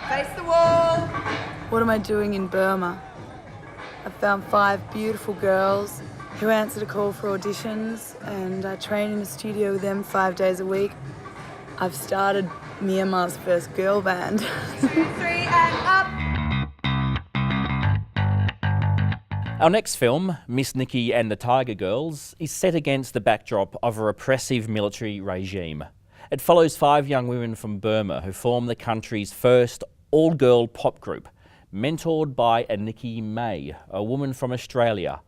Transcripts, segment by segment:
Face the wall. What am I doing in Burma? I've found 5 beautiful girls who answered a call for auditions, and I train in a studio with them 5 days a week. I've started Myanmar's first girl band. 2, 3, and up. Our next film, Miss Nikki and the Tiger Girls, is set against the backdrop of a repressive military regime. It follows 5 young women from Burma who form the country's first all-girl pop group, mentored by a Nikki May, a woman from Australia.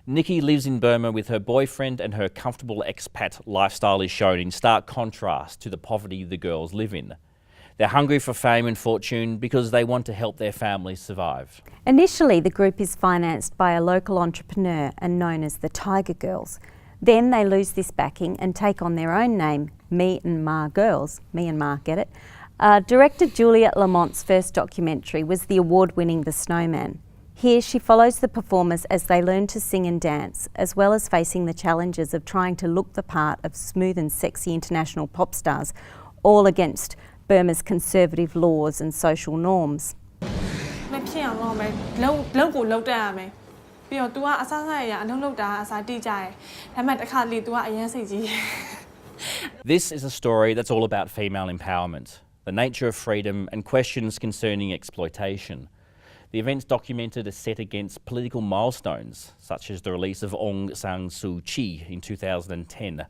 Nikki lives in Burma with her boyfriend, and her comfortable expat lifestyle is shown in stark contrast to the poverty the girls live in. They're hungry for fame and fortune because they want to help their families survive. Initially, the group is financed by a local entrepreneur and known as the Tiger Girls. Then they lose this backing and take on their own name, Myanmar Girls. Myanmar, get it? Director Juliette Lamont's first documentary was the award-winning The Snowman. Here she follows the performers as they learn to sing and dance, as well as facing the challenges of trying to look the part of smooth and sexy international pop stars, all against Burma's conservative laws and social norms. This is a story that's all about female empowerment, the nature of freedom, and questions concerning exploitation. The events documented are set against political milestones, such as the release of Aung San Suu Kyi in 2010.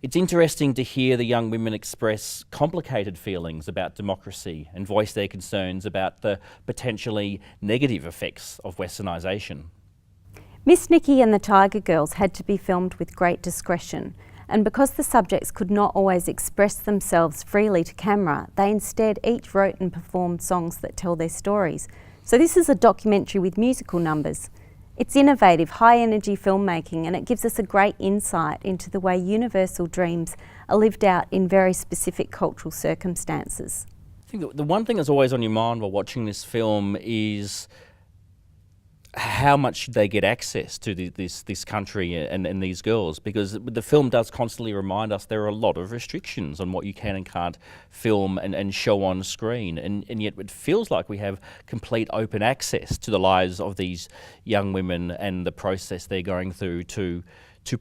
It's interesting to hear the young women express complicated feelings about democracy and voice their concerns about the potentially negative effects of westernisation. Miss Nikki and the Tiger Girls had to be filmed with great discretion, and because the subjects could not always express themselves freely to camera, they instead each wrote and performed songs that tell their stories. So this is a documentary with musical numbers. It's innovative, high-energy filmmaking, and it gives us a great insight into the way universal dreams are lived out in very specific cultural circumstances. I think the one thing that's always on your mind while watching this film is how much they get access to this country and these girls, because the film does constantly remind us there are a lot of restrictions on what you can and can't film and show on screen, and yet it feels like we have complete open access to the lives of these young women and the process they're going through to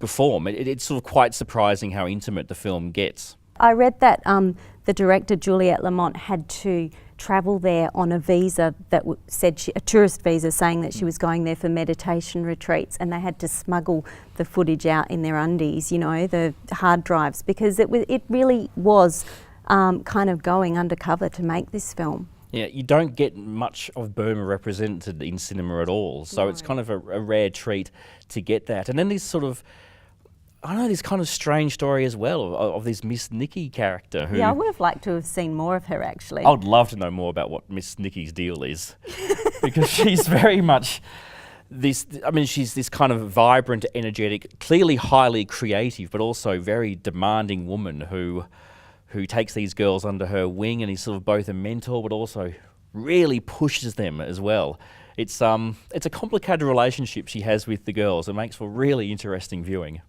perform. It's sort of quite surprising how intimate the film gets. I read that the director Juliette Lamont had to travel there on a visa that said a tourist visa, saying that she was going there for meditation retreats, and they had to smuggle the footage out in their undies, you know, the hard drives, because it really was kind of going undercover to make this film. Yeah, you don't get much of Burma represented in cinema at all, so it's kind of a rare treat to get that. And then this sort of, I don't know, this kind of strange story as well of this Miss Nikki character. Who, yeah, I would have liked to have seen more of her, actually. I would love to know more about what Miss Nikki's deal is, because she's very much this, I mean, she's this kind of vibrant, energetic, clearly highly creative, but also very demanding woman who takes these girls under her wing and is sort of both a mentor, but also really pushes them as well. It's a complicated relationship she has with the girls. It makes for really interesting viewing.